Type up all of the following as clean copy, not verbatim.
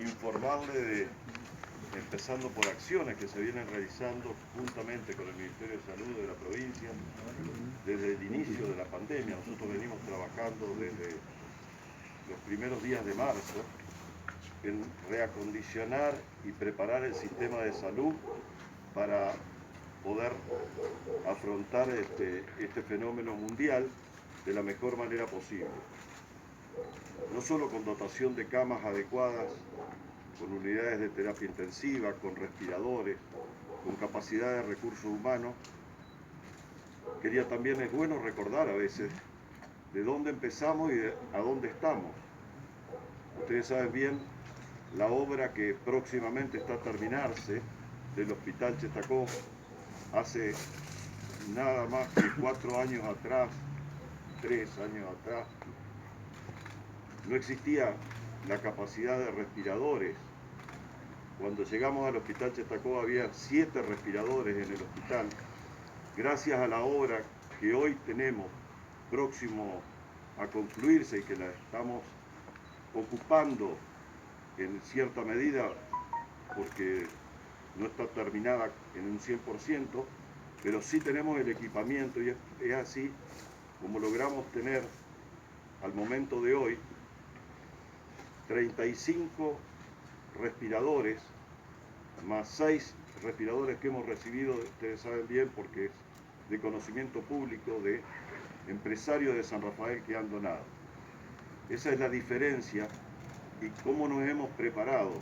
informarle empezando por acciones que se vienen realizando juntamente con el Ministerio de Salud de la provincia desde el inicio de la pandemia. Nosotros venimos trabajando desde los primeros días de marzo en reacondicionar y preparar el sistema de salud para poder afrontar este fenómeno mundial de la mejor manera posible. No solo con dotación de camas adecuadas, con unidades de terapia intensiva, con respiradores, con capacidad de recursos humanos. También es bueno recordar a veces de dónde empezamos y a dónde estamos. Ustedes saben bien la obra que próximamente está a terminarse del Hospital Chetacó. Hace nada más que 4 años atrás, 3 años atrás, no existía la capacidad de respiradores. Cuando llegamos al Hospital Chetacó había 7 respiradores en el hospital. Gracias a la obra que hoy tenemos próximo a concluirse y que la estamos ocupando en cierta medida porque no está terminada en un 100%, pero sí tenemos el equipamiento y es así como logramos tener al momento de hoy 35 respiradores, más 6 respiradores que hemos recibido, ustedes saben bien porque es de conocimiento público, de empresarios de San Rafael que han donado. Esa es la diferencia y cómo nos hemos preparado.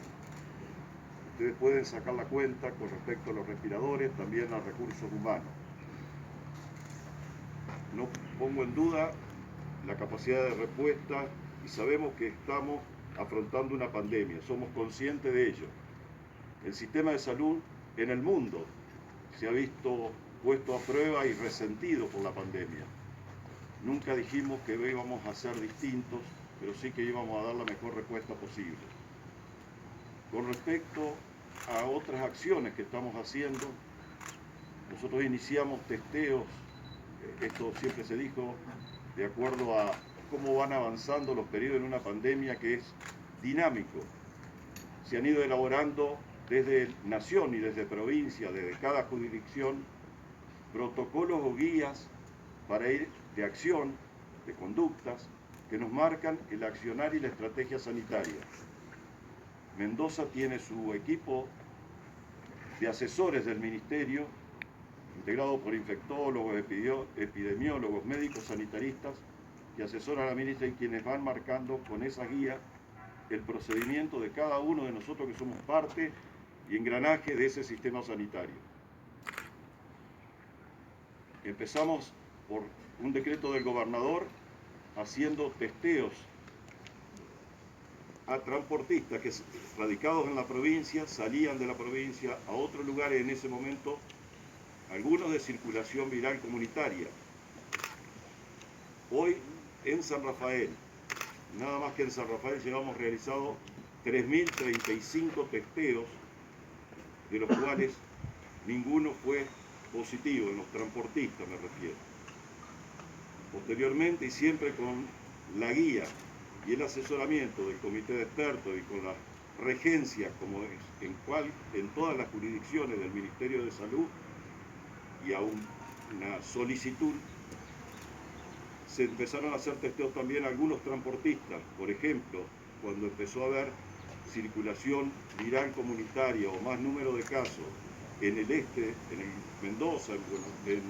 Ustedes pueden sacar la cuenta con respecto a los respiradores, también a recursos humanos. No pongo en duda la capacidad de respuesta y sabemos que estamos afrontando una pandemia, somos conscientes de ello. El sistema de salud en el mundo se ha visto puesto a prueba y resentido por la pandemia. Nunca dijimos que íbamos a ser distintos, pero sí que íbamos a dar la mejor respuesta posible. Con respecto a otras acciones que estamos haciendo, nosotros iniciamos testeos, esto siempre se dijo, de acuerdo a cómo van avanzando los periodos en una pandemia que es dinámico. Se han ido elaborando desde nación y desde provincia, desde cada jurisdicción, protocolos o guías para ir de acción, de conductas, que nos marcan el accionar y la estrategia sanitaria. Mendoza tiene su equipo de asesores del Ministerio, integrado por infectólogos, epidemiólogos, médicos sanitaristas, que asesoran a la ministra y quienes van marcando con esa guía el procedimiento de cada uno de nosotros que somos parte y engranaje de ese sistema sanitario. Empezamos por un decreto del gobernador haciendo testeos a transportistas que radicados en la provincia salían de la provincia a otros lugares en ese momento, algunos de circulación viral comunitaria. Hoy en San Rafael, nada más que en San Rafael llevamos realizado 3.035 testeos, de los cuales ninguno fue positivo, en los transportistas me refiero. Posteriormente y siempre con la guía y el asesoramiento del comité de expertos y con la regencia como es en todas las jurisdicciones del Ministerio de Salud y a una solicitud, se empezaron a hacer testeos también a algunos transportistas. Por ejemplo, cuando empezó a haber circulación viral comunitaria o más número de casos en el este, en el Mendoza, en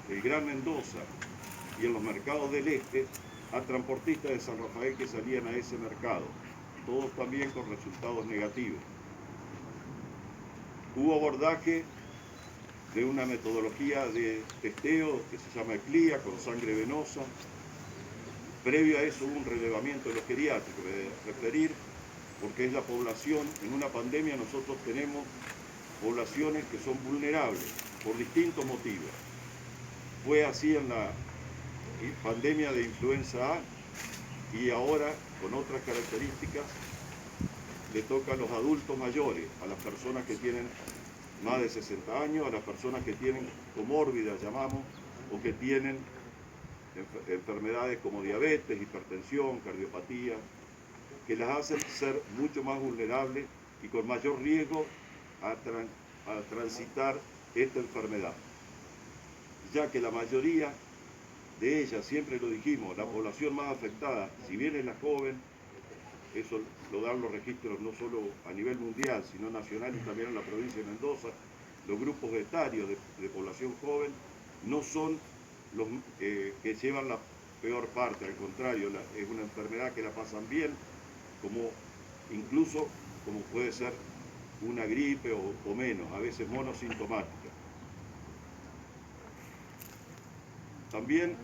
el Gran Mendoza y en los mercados del este, a transportistas de San Rafael que salían a ese mercado, todos también con resultados negativos. Hubo abordaje de una metodología de testeo que se llama CLIA, con sangre venosa. Previo a eso hubo un relevamiento de los geriátricos, me voy a referir, porque es la población, en una pandemia nosotros tenemos poblaciones que son vulnerables por distintos motivos. Fue así en la pandemia de influenza A y ahora con otras características le toca a los adultos mayores, a las personas que tienen más de 60 años, a las personas que tienen comórbidas, llamamos, o que tienen enfermedades como diabetes, hipertensión, cardiopatía, que las hacen ser mucho más vulnerables y con mayor riesgo a transitar esta enfermedad, ya que la mayoría de ellas, siempre lo dijimos, la población más afectada, si bien es la joven, eso lo dan los registros no solo a nivel mundial, sino nacional y también en la provincia de Mendoza, los grupos etarios de población joven no son los que llevan la peor parte, al contrario, es una enfermedad que la pasan bien, como incluso como puede ser una gripe o menos, a veces monosintomática. También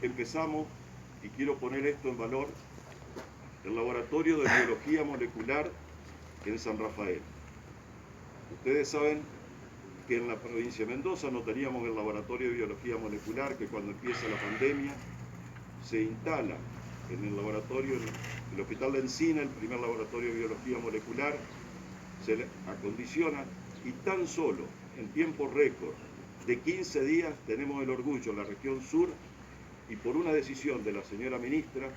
empezamos, y quiero poner esto en valor, el laboratorio de biología molecular en San Rafael. Ustedes saben que en la provincia de Mendoza no teníamos el laboratorio de biología molecular, que cuando empieza la pandemia se instala en el laboratorio, en el Hospital de Encina, el primer laboratorio de biología molecular, se le acondiciona y tan solo en tiempo récord de 15 días tenemos el orgullo en la región sur y por una decisión de la señora ministra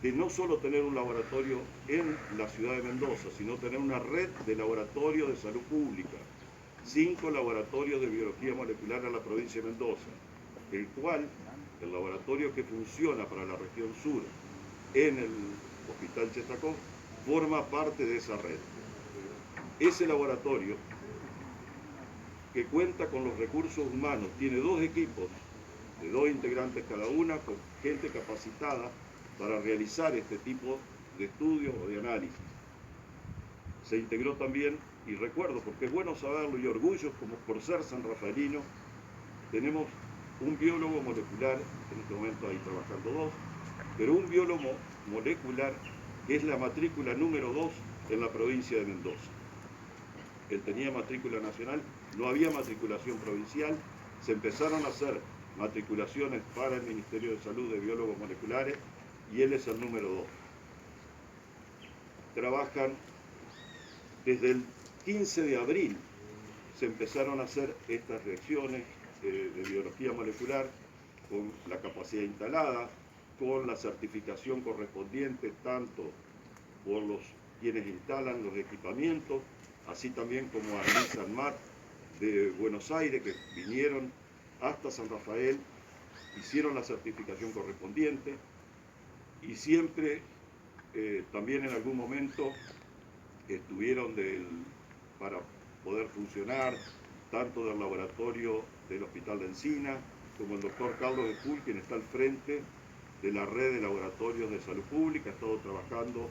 de no solo tener un laboratorio en la ciudad de Mendoza, sino tener una red de laboratorios de salud pública, 5 laboratorios de biología molecular en la provincia de Mendoza, el cual, el laboratorio que funciona para la región sur en el Hospital Chetacó, forma parte de esa red. Ese laboratorio, que cuenta con los recursos humanos, tiene 2 equipos de 2 integrantes cada una, con gente capacitada para realizar este tipo de estudios o de análisis. Se integró también, y recuerdo, porque es bueno saberlo y orgullo, como por ser sanrafaelino, tenemos un biólogo molecular, en este momento ahí trabajando 2, pero un biólogo molecular que es la matrícula número 2 en la provincia de Mendoza. Él tenía matrícula nacional, no había matriculación provincial, se empezaron a hacer matriculaciones para el Ministerio de Salud de biólogos moleculares y él es el número 2. Trabajan desde el 15 de abril, se empezaron a hacer estas reacciones de biología molecular con la capacidad instalada, con la certificación correspondiente tanto por los quienes instalan los equipamientos, así también como Armin Sanmat de Buenos Aires, que vinieron hasta San Rafael, hicieron la certificación correspondiente y siempre también en algún momento estuvieron para poder funcionar tanto del laboratorio del Hospital de Encina como el doctor Carlos Escul, quien está al frente de la red de laboratorios de salud pública, ha estado trabajando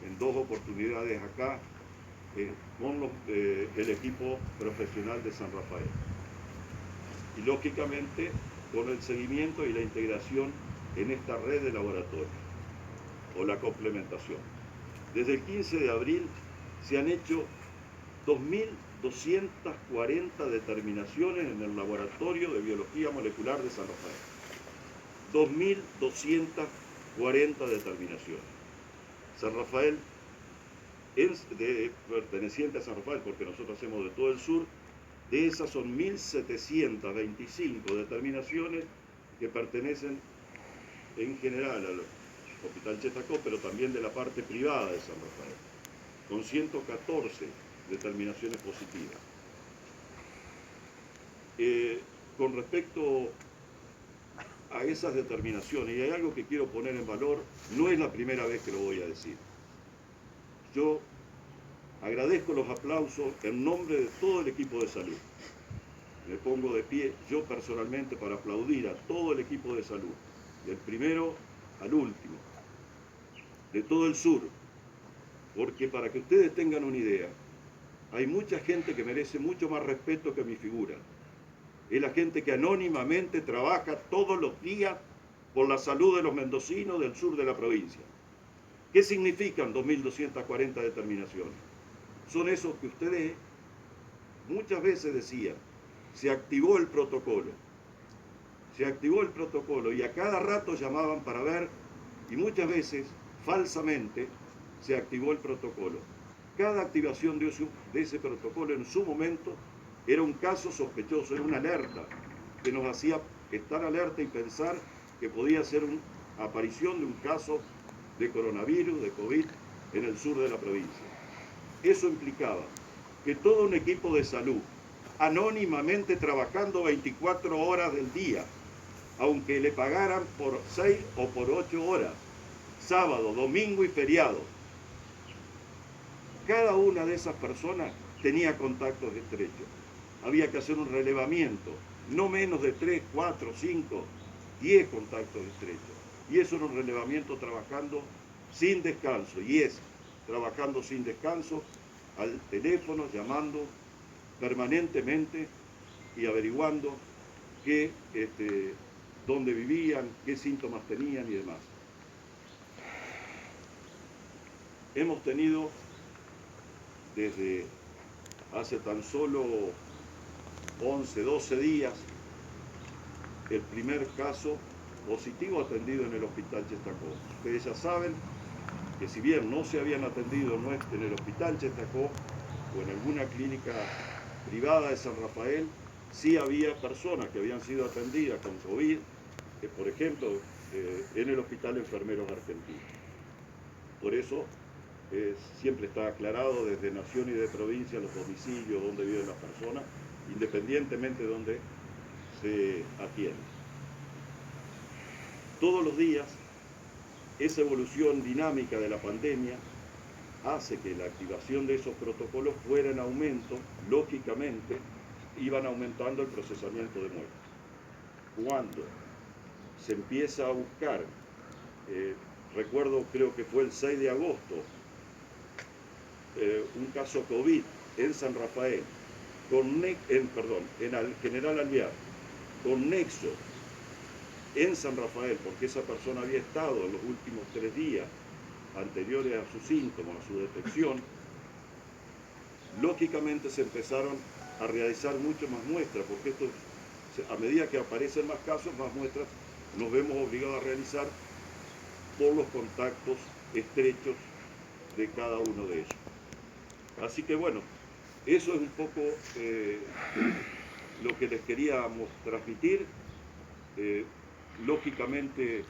en 2 oportunidades acá con el equipo profesional de San Rafael. Y lógicamente con el seguimiento y la integración en esta red de laboratorios o la complementación. Desde el 15 de abril se han hecho 2.240 determinaciones en el laboratorio de biología molecular de San Rafael. 2.240 determinaciones. San Rafael es perteneciente a San Rafael, porque nosotros hacemos de todo el sur, de esas son 1.725 determinaciones que pertenecen en general al Hospital Chetacó, pero también de la parte privada de San Rafael, con 114 determinaciones positivas. Con respecto a esas determinaciones, y hay algo que quiero poner en valor, no es la primera vez que lo voy a decir. Yo agradezco los aplausos en nombre de todo el equipo de salud. Me pongo de pie yo personalmente para aplaudir a todo el equipo de salud, del primero al último, de todo el sur, porque para que ustedes tengan una idea, hay mucha gente que merece mucho más respeto que mi figura. Es la gente que anónimamente trabaja todos los días por la salud de los mendocinos del sur de la provincia. ¿Qué significan 2.240 determinaciones? Son esos que ustedes muchas veces decían, se activó el protocolo. Se activó el protocolo y a cada rato llamaban para ver, y muchas veces, falsamente, se activó el protocolo. Cada activación de ese protocolo en su momento era un caso sospechoso, era una alerta que nos hacía estar alerta y pensar que podía ser una aparición de un caso de coronavirus, de COVID, en el sur de la provincia. Eso implicaba que todo un equipo de salud, anónimamente trabajando 24 horas del día, aunque le pagaran por 6 o por 8 horas, sábado, domingo y feriado, cada una de esas personas tenía contactos estrechos. Había que hacer un relevamiento, no menos de 3, 4, 5, 10 contactos estrechos. Y eso era un relevamiento trabajando sin descanso, y es trabajando sin descanso, al teléfono, llamando permanentemente y averiguando dónde vivían, qué síntomas tenían y demás. Hemos tenido desde hace tan solo 11, 12 días el primer caso positivo atendido en el Hospital Chestacó. Ustedes ya saben que si bien no se habían atendido en el Hospital Chestacó o en alguna clínica privada de San Rafael, sí había personas que habían sido atendidas con COVID, por ejemplo, en el Hospital Enfermeros Argentinos. Por eso siempre está aclarado desde nación y de provincia los domicilios donde viven las personas, independientemente de donde se atienden. Todos los días, esa evolución dinámica de la pandemia hace que la activación de esos protocolos fuera en aumento. Lógicamente, iban aumentando el procesamiento de muestras. Cuando se empieza a buscar, recuerdo, creo que fue el 6 de agosto, un caso COVID en San Rafael, en General Alvear, con nexo en San Rafael, porque esa persona había estado en los últimos 3 días anteriores a sus síntomas, a su detección. Lógicamente se empezaron a realizar mucho más muestras, porque esto, a medida que aparecen más casos, más muestras nos vemos obligados a realizar por los contactos estrechos de cada uno de ellos. Así que bueno, eso es un poco lo que les queríamos transmitir. Lógicamente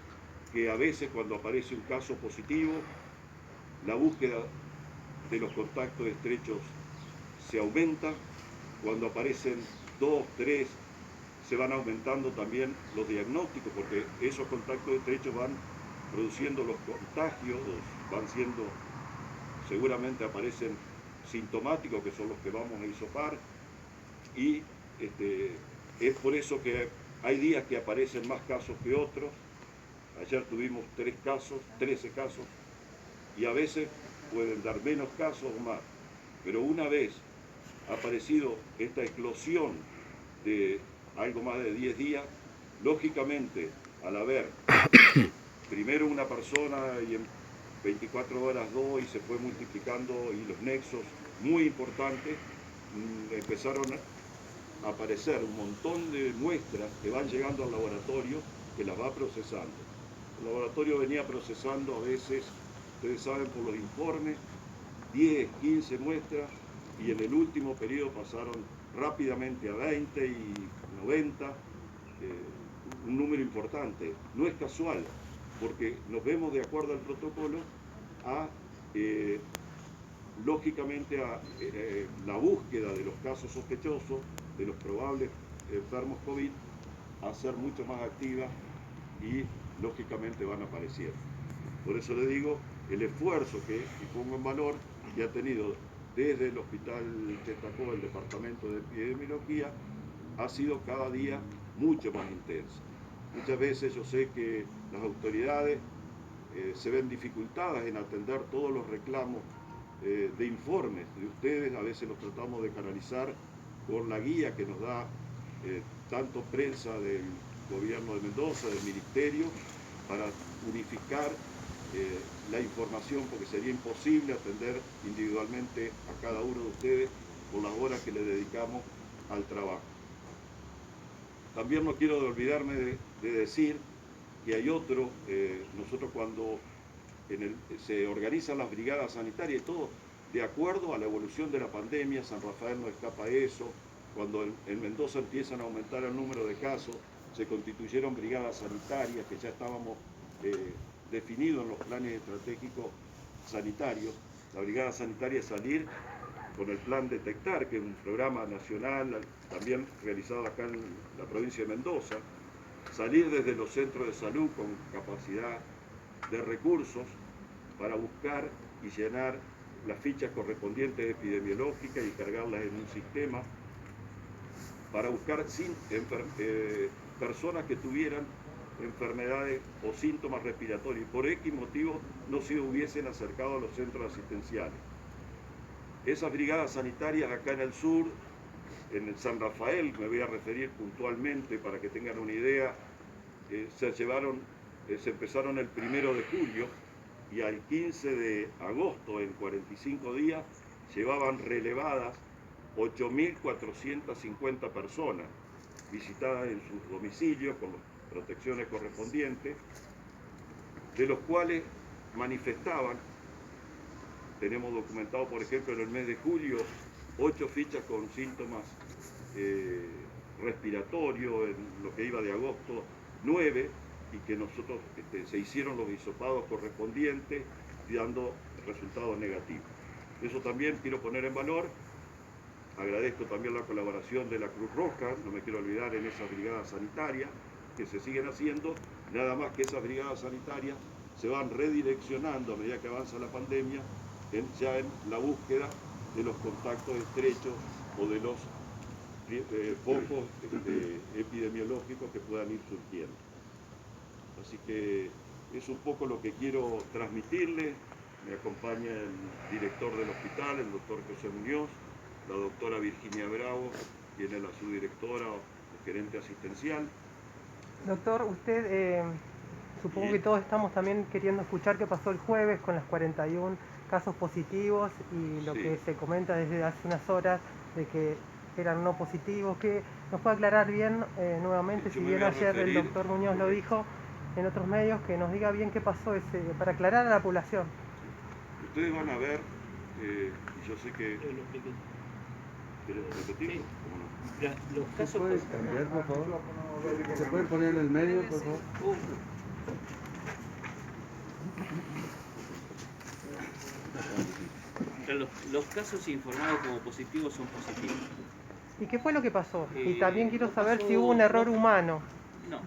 que a veces cuando aparece un caso positivo, la búsqueda de los contactos estrechos se aumenta. Cuando aparecen 2, 3, se van aumentando también los diagnósticos, porque esos contactos estrechos van produciendo los contagios, van siendo, seguramente aparecen sintomáticos, que son los que vamos a hisopar, y es por eso que hay días que aparecen más casos que otros. Ayer tuvimos 13 casos, y a veces pueden dar menos casos o más, pero una vez ha aparecido esta eclosión de algo más de 10 días, lógicamente, al haber primero una persona y en 24 horas 2, y se fue multiplicando, y los nexos muy importantes, empezaron a aparecer un montón de muestras que van llegando al laboratorio, que las va procesando. El laboratorio venía procesando a veces, ustedes saben por los informes, 10, 15 muestras, y en el último periodo pasaron rápidamente a 20 y 90, un número importante. No es casual, porque nos vemos de acuerdo al protocolo lógicamente a la búsqueda de los casos sospechosos, de los probables enfermos COVID, a ser mucho más activa, y lógicamente van apareciendo. Por eso le digo, el esfuerzo que pongo en valor, que ha tenido desde el Hospital Chestacó, el Departamento de Epidemiología, ha sido cada día mucho más intenso. Muchas veces yo sé que las autoridades se ven dificultadas en atender todos los reclamos de informes de ustedes. A veces los tratamos de canalizar con la guía que nos da tanto prensa del gobierno de Mendoza, del ministerio, para unificar la información, porque sería imposible atender individualmente a cada uno de ustedes por las horas que le dedicamos al trabajo. También no quiero olvidarme de decir que hay otro, nosotros cuando se organizan las brigadas sanitarias y todo, de acuerdo a la evolución de la pandemia, San Rafael no escapa a eso. Cuando en Mendoza empiezan a aumentar el número de casos, se constituyeron brigadas sanitarias que ya estábamos definido en los planes estratégicos sanitarios. La brigada sanitaria es salir con el plan Detectar, que es un programa nacional también realizado acá en la provincia de Mendoza, salir desde los centros de salud con capacidad de recursos para buscar y llenar las fichas correspondientes epidemiológicas y cargarlas en un sistema para buscar personas que tuvieran enfermedades o síntomas respiratorios y por X motivo no se hubiesen acercado a los centros asistenciales. Esas brigadas sanitarias acá en el sur, en el San Rafael, me voy a referir puntualmente para que tengan una idea, se empezaron el 1 de julio y al 15 de agosto, en 45 días, llevaban relevadas 8.450 personas visitadas en sus domicilios con las protecciones correspondientes, de los cuales manifestaban, tenemos documentado por ejemplo en el mes de julio, 8 fichas con síntomas respiratorios, en lo que iba de agosto 9, y que nosotros se hicieron los hisopados correspondientes dando resultados negativos. Eso también quiero poner en valor. Agradezco también la colaboración de la Cruz Roja, no me quiero olvidar en esas brigadas sanitarias que se siguen haciendo, nada más que esas brigadas sanitarias se van redireccionando a medida que avanza la pandemia ya en la búsqueda de los contactos estrechos o de los focos epidemiológicos que puedan ir surgiendo. Así que es un poco lo que quiero transmitirle. Me acompaña el director del hospital, el doctor José Muñoz, la doctora Virginia Bravo, quien es la subdirectora o gerente asistencial. Doctor, usted, supongo que todos estamos también queriendo escuchar qué pasó el jueves con las 41 casos positivos y lo que se comenta desde hace unas horas de que eran no positivos. Que nos puede aclarar bien nuevamente, si bien ayer el doctor Muñoz lo dijo en otros medios, que nos diga bien qué pasó para aclarar a la población. Ustedes van a ver, y yo sé que... ¿Quieres repetir? Sí. Los casos... ¿Se puede cambiar, por favor? ¿Se puede poner en el medio, por favor? Los casos informados como positivos son positivos. ¿Y qué fue lo que pasó? Y también quiero saber pasó, si hubo un error humano. No.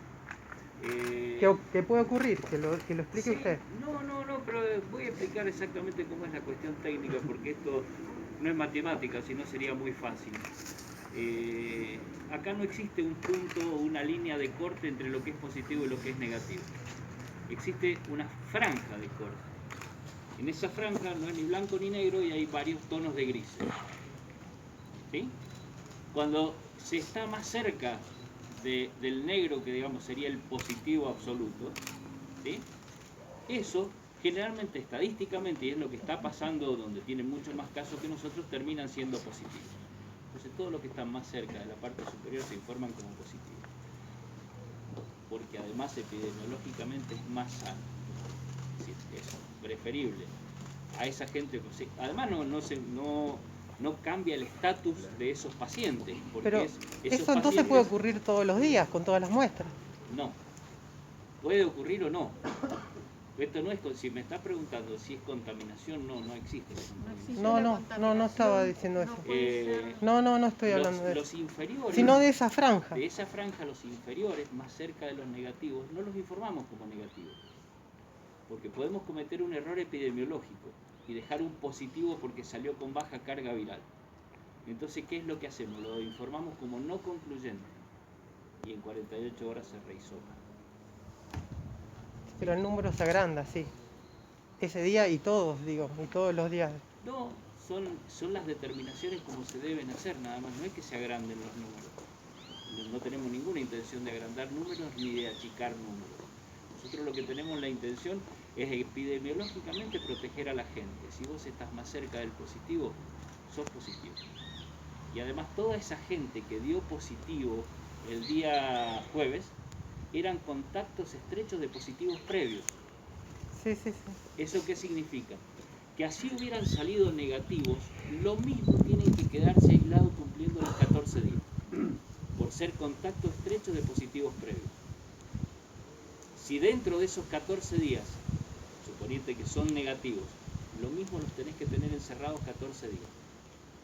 ¿Qué puede ocurrir? Que lo explique Sí, usted. No, pero voy a explicar exactamente cómo es la cuestión técnica, porque esto no es matemática, sino sería muy fácil. Acá no existe un punto o una línea de corte entre lo que es positivo y lo que es negativo. Existe una franja de corte. En esa franja no es ni blanco ni negro y hay varios tonos de gris. ¿Sí? Cuando se está más cerca del negro, que digamos sería el positivo absoluto, ¿sí? Eso generalmente estadísticamente, y es lo que está pasando donde tienen muchos más casos que nosotros, terminan siendo positivos. Entonces todos los que están más cerca de la parte superior se informan como positivos, porque además epidemiológicamente es más sano, es decir, es preferible a esa gente. Además no cambia el estatus de esos pacientes, porque Pero esos eso entonces pacientes, puede ocurrir todos los días con todas las muestras. no, puede ocurrir o no. Esto no es, si me está preguntando si es contaminación, no existe la contaminación. No estaba diciendo eso. No estoy hablando de eso. Los inferiores, Sino de esa franja. de esa franja, los inferiores, más cerca de los negativos, no los informamos como negativos, porque podemos cometer un error epidemiológico y dejar un positivo porque salió con baja carga viral. Entonces, ¿qué es lo que hacemos? Lo informamos como no concluyente y en 48 horas se rehisopa. Pero el número se agranda, sí. Ese día y todos los días. No, son las determinaciones como se deben hacer, nada más. No es que se agranden los números. No tenemos ninguna intención de agrandar números ni de achicar números. Nosotros lo que tenemos la intención es epidemiológicamente proteger a la gente. Si vos estás más cerca del positivo, sos positivo. Y además toda esa gente que dio positivo el día jueves eran contactos estrechos de positivos previos. Sí. ¿Eso qué significa? Que así hubieran salido negativos, lo mismo tienen que quedarse aislados cumpliendo los 14 días, por ser contacto estrecho de positivos previos. Si dentro de esos 14 días, suponete que son negativos, lo mismo los tenés que tener encerrados 14 días.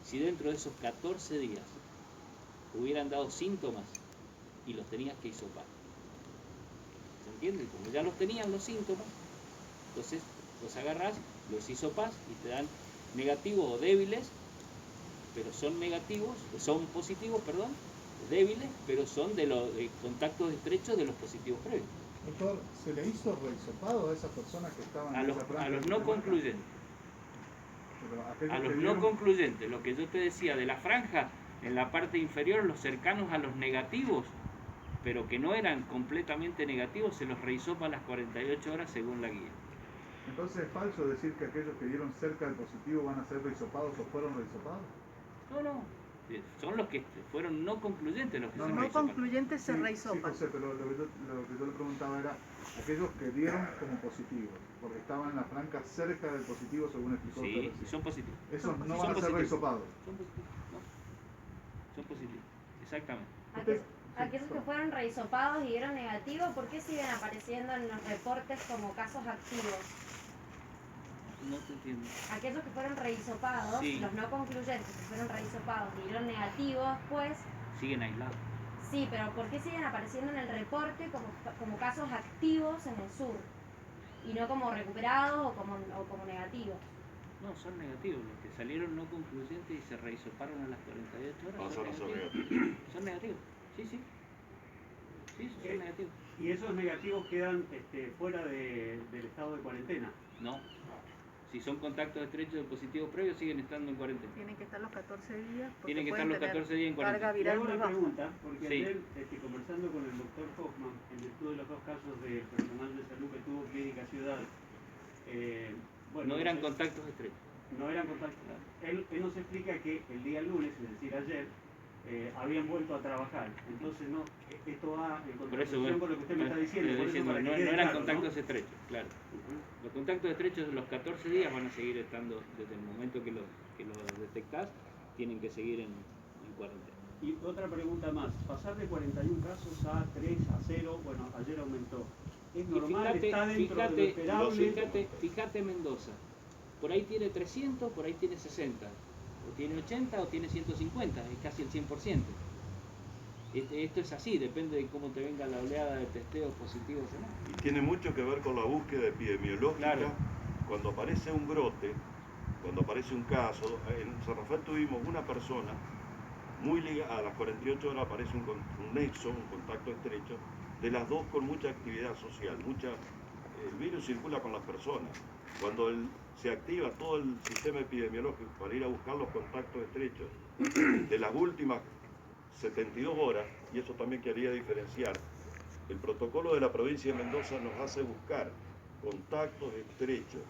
Si dentro de esos 14 días hubieran dado síntomas y los tenías que hisopar. ¿Se entiende? Como ya los tenían los síntomas, entonces los agarrás, los hisopás y te dan negativos o débiles, pero son negativos, son positivos, perdón, débiles, pero son de los contactos estrechos de los positivos previos. Doctor, ¿se le hizo rehisopado a esas personas que estaban A en los, esa franja? a los no concluyentes. Pero aquellos A los que no dieron- concluyentes, lo que yo te decía de la franja, en la parte inferior, los cercanos a los negativos, pero que no eran completamente negativos, se los rehisopa a las 48 horas según la guía. Entonces es falso decir que aquellos que dieron cerca del positivo van a ser rehisopados o fueron rehisopados. No, son los que fueron no concluyentes los que No, se no. No rehisopan. concluyentes se Sí, rehisopan. José, pero lo que yo le preguntaba era aquellos que dieron como positivos, porque estaban en la franja cerca del positivo según explicó Sí, usted y recién. son positivos. Esos Son no positivos. van a ser Son rehisopados. Son positivos, ¿no? Son positivos, exactamente. Aquellos que fueron rehisopados y dieron negativo, ¿por qué siguen apareciendo en los reportes como casos activos? No te entiendo. Aquellos que fueron rehisopados, Sí. los no concluyentes que fueron rehisopados y dieron negativo después, Siguen aislados. sí, pero ¿por qué siguen apareciendo en el reporte como casos activos en el sur? Y no como recuperados o como negativos. No, son negativos. Los que salieron no concluyentes y se rehisoparon a las 48 horas Pasan a ser negativos. negativos. Son negativos, sí. Sí, son negativos. ¿Y esos negativos quedan fuera del estado de cuarentena? No. Si son contactos estrechos de positivos previos, siguen estando en cuarentena. Tienen que estar los 14 días. porque Tienen que estar pueden los tener 14 días en carga cuarentena. Y viral hago muy la baja. pregunta, porque Sí. ayer, conversando con el doctor Hoffman, en virtud de los dos casos de personal de salud que tuvo Clínica Ciudad, No eran contactos estrechos. No eran contactos. Él nos explica que el día lunes, es decir, ayer, habían vuelto a trabajar. Entonces, esto va en contradicción con lo que usted me está diciendo. Por eso, para que no quede eran claro, contactos estrechos, claro. Ujú. Los contactos estrechos de los 14 días van a seguir estando, desde el momento que los detectás, tienen que seguir en cuarentena. Y otra pregunta más, pasar de 41 casos a 3, a 0, bueno, ayer aumentó. ¿Es Y normal? ¿Está dentro de lo esperable? fíjate Mendoza, por ahí tiene 300, por ahí tiene 60, o tiene 80 o tiene 150, es casi el 100%. Esto es así, depende de cómo te venga la oleada de testeos positivos o no. Y tiene mucho que ver con la búsqueda epidemiológica. Claro. Cuando aparece un brote, cuando aparece un caso, en San Rafael tuvimos una persona muy ligada, a las 48 horas aparece un nexo, un contacto estrecho, de las dos con mucha actividad social, el virus circula con las personas. Cuando se activa todo el sistema epidemiológico para ir a buscar los contactos estrechos de las últimas 72 horas, y eso también quería diferenciar, el protocolo de la provincia de Mendoza nos hace buscar contactos estrechos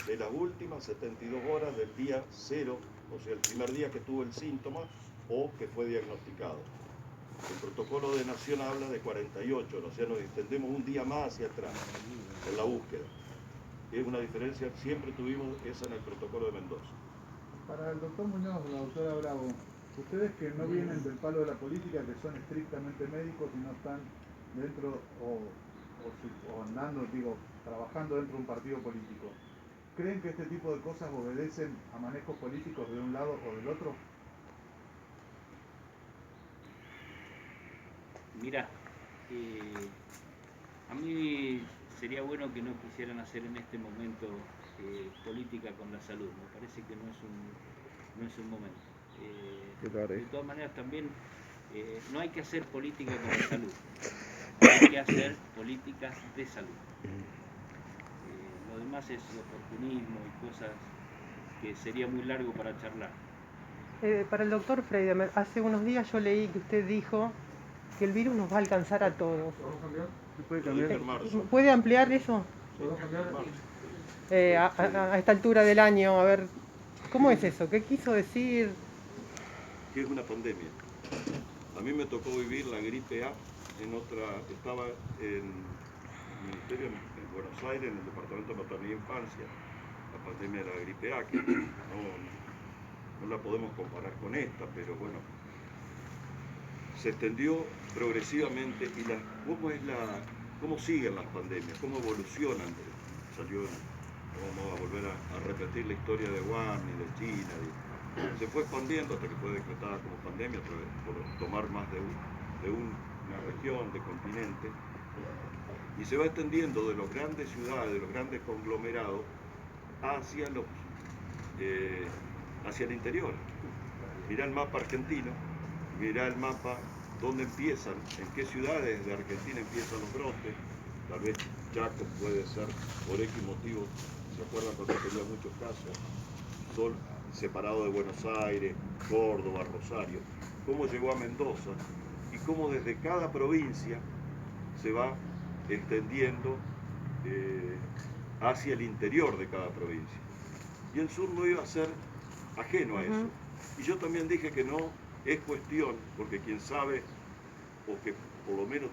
de las últimas 72 horas del día 0, o sea, el primer día que tuvo el síntoma o que fue diagnosticado. El protocolo de Nación habla de 48 horas, o sea, nos extendemos un día más hacia atrás en la búsqueda. Es una diferencia, siempre tuvimos esa en el protocolo de Mendoza. Para el doctor Muñoz, la doctora Bravo, ustedes que no vienen del palo de la política, que son estrictamente médicos y no están dentro o andando, trabajando dentro de un partido político, ¿creen que este tipo de cosas obedecen a manejos políticos de un lado o del otro? Mira, a mí sería bueno que no quisieran hacer en este momento política con la salud. Me parece que no es un momento. De todas maneras también no hay que hacer política con la salud. Hay que hacer políticas de salud. Lo demás es oportunismo y cosas que sería muy largo para charlar. Para el doctor Freidemer, hace unos días yo leí que usted dijo que el virus nos va a alcanzar a todos. ¿Podemos cambiar? ¿Se puede Lo dije cambiar? en marzo. ¿Puede ampliar eso? ¿Podemos cambiar? A esta altura del año, a ver, ¿cómo es eso? ¿Qué quiso decir? Que es una pandemia. A mí me tocó vivir la gripe A estaba en el ministerio en Buenos Aires, en el departamento de maternidad e infancia, la pandemia de la gripe A, que no la podemos comparar con esta, pero bueno, se extendió progresivamente. ¿Y cómo es cómo siguen las pandemias, cómo evolucionan. Vamos a volver a repetir la historia de Wuhan y de China. Se fue expandiendo hasta que fue decretada como pandemia por tomar más de una región, de continente, y se va extendiendo de las grandes ciudades, de los grandes conglomerados, hacia el interior. Mirá el mapa argentino, mirá el mapa donde empiezan, en qué ciudades de Argentina empiezan los brotes. Tal vez Chaco puede ser por X motivo, ¿se acuerdan cuando tenía muchos casos? Sol separado de Buenos Aires, Córdoba, Rosario. Cómo llegó a Mendoza y cómo desde cada provincia se va extendiendo hacia el interior de cada provincia. Y el sur no iba a ser ajeno a eso. Y yo también dije que no es cuestión, porque quien sabe, o que por lo menos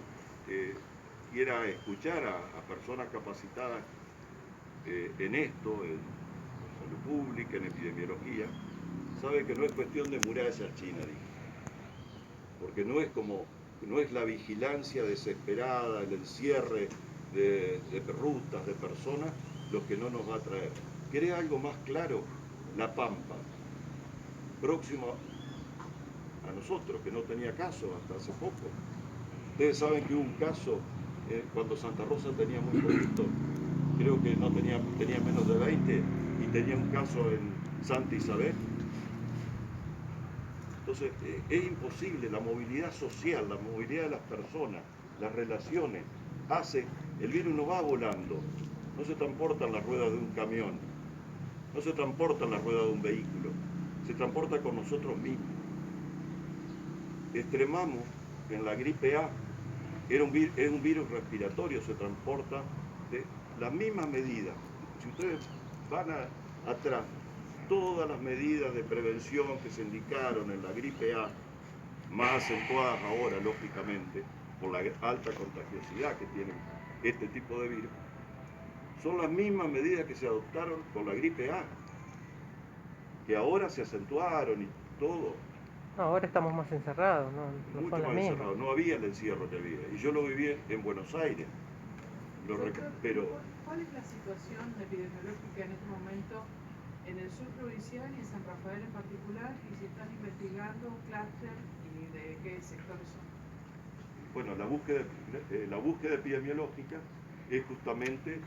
quiera escuchar a personas capacitadas en esto, en salud pública, en epidemiología, sabe que no es cuestión de murallas chinas, dije. Porque no es la vigilancia desesperada, el encierre de rutas, de personas, lo que no nos va a traer. ¿Querés algo más claro? La Pampa, próximo a nosotros, que no tenía caso hasta hace poco. Ustedes saben que hubo un caso cuando Santa Rosa tenía muy poquito, creo que no tenía menos de 20, y tenía un caso en Santa Isabel. Entonces, es imposible. La movilidad social, la movilidad de las personas, las relaciones, el virus no va volando, no se transporta en las ruedas de un camión, no se transporta en las ruedas de un vehículo, se transporta con nosotros mismos. Extremamos en la gripe A, es un virus respiratorio, se transporta de las mismas medidas. Si ustedes van atrás, todas las medidas de prevención que se indicaron en la gripe A, más acentuadas ahora, lógicamente, por la alta contagiosidad que tiene este tipo de virus, son las mismas medidas que se adoptaron con la gripe A, que ahora se acentuaron y todo. Ahora estamos más encerrados, no Mucho son las más mismas. encerrados, no había el encierro que había. Y yo lo viví en Buenos Aires. Pero ¿Cuál es la situación epidemiológica en este momento en el sur provincial y en San Rafael en particular? Y si están investigando un clúster y de qué sectores son. bueno, la búsqueda epidemiológica es justamente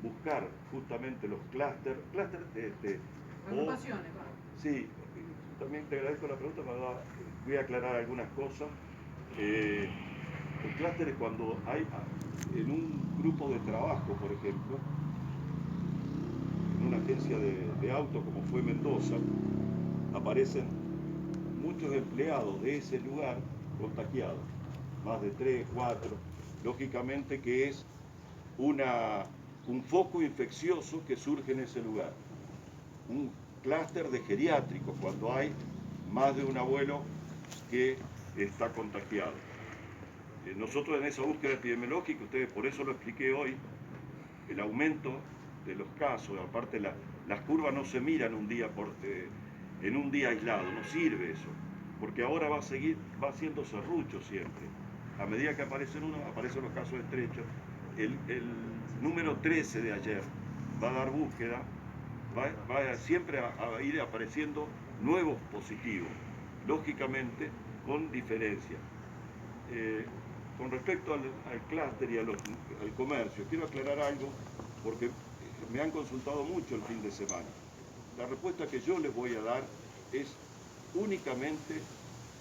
buscar justamente los clústeres. Agrupaciones, Sí, también te agradezco la pregunta, voy a aclarar algunas cosas. El clúster es cuando hay en un grupo de trabajo, por ejemplo, en una agencia de autos como fue Mendoza, aparecen muchos empleados de ese lugar contagiados, más de 3, 4, lógicamente que es un foco infeccioso que surge en ese lugar. Un clúster de geriátricos, cuando hay más de un abuelo que está contagiado. Nosotros en esa búsqueda epidemiológica, ustedes por eso lo expliqué hoy, el aumento de los casos, aparte las curvas no se miran en un día aislado, no sirve eso, porque ahora va siendo serrucho siempre. A medida que aparecen los casos estrechos. El número 13 de ayer va a dar búsqueda, va siempre a ir apareciendo nuevos positivos, lógicamente con diferencia. Con respecto al clúster y al comercio, quiero aclarar algo porque me han consultado mucho el fin de semana. La respuesta que yo les voy a dar es únicamente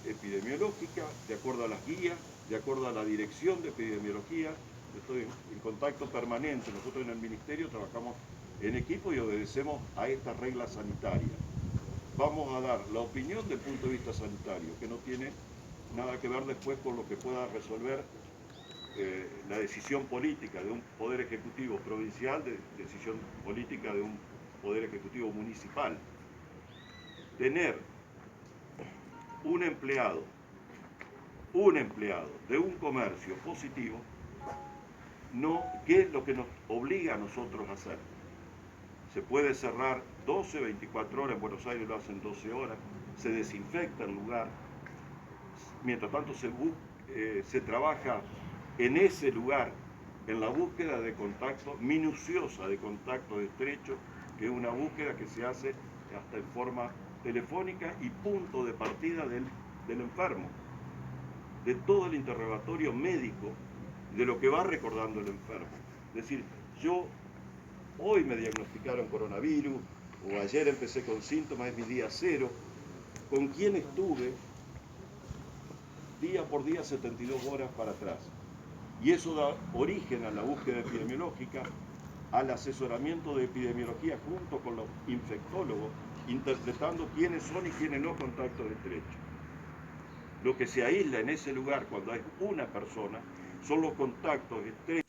epidemiológica, de acuerdo a las guías, de acuerdo a la dirección de epidemiología. Estoy en contacto permanente. Nosotros en el Ministerio trabajamos en equipo y obedecemos a estas reglas sanitarias. Vamos a dar la opinión del punto de vista sanitario, que no tiene nada que ver después con lo que pueda resolver la decisión política de un poder ejecutivo provincial, decisión política de un poder ejecutivo municipal. Tener un empleado de un comercio positivo, ¿qué es lo que nos obliga a nosotros a hacer? Se puede cerrar 12, 24 horas, en Buenos Aires lo hacen 12 horas, se desinfecta el lugar, mientras tanto se trabaja en ese lugar, en la búsqueda de contacto, minuciosa de contacto estrecho, que es una búsqueda que se hace hasta en forma telefónica y punto de partida del enfermo, de todo el interrogatorio médico, de lo que va recordando el enfermo. Es decir, hoy me diagnosticaron coronavirus, o ayer empecé con síntomas, es mi día cero, con quién estuve día por día 72 horas para atrás. Y eso da origen a la búsqueda epidemiológica, al asesoramiento de epidemiología junto con los infectólogos, interpretando quiénes son y quiénes no contactos estrechos. Lo que se aísla en ese lugar cuando hay una persona son los contactos estrechos.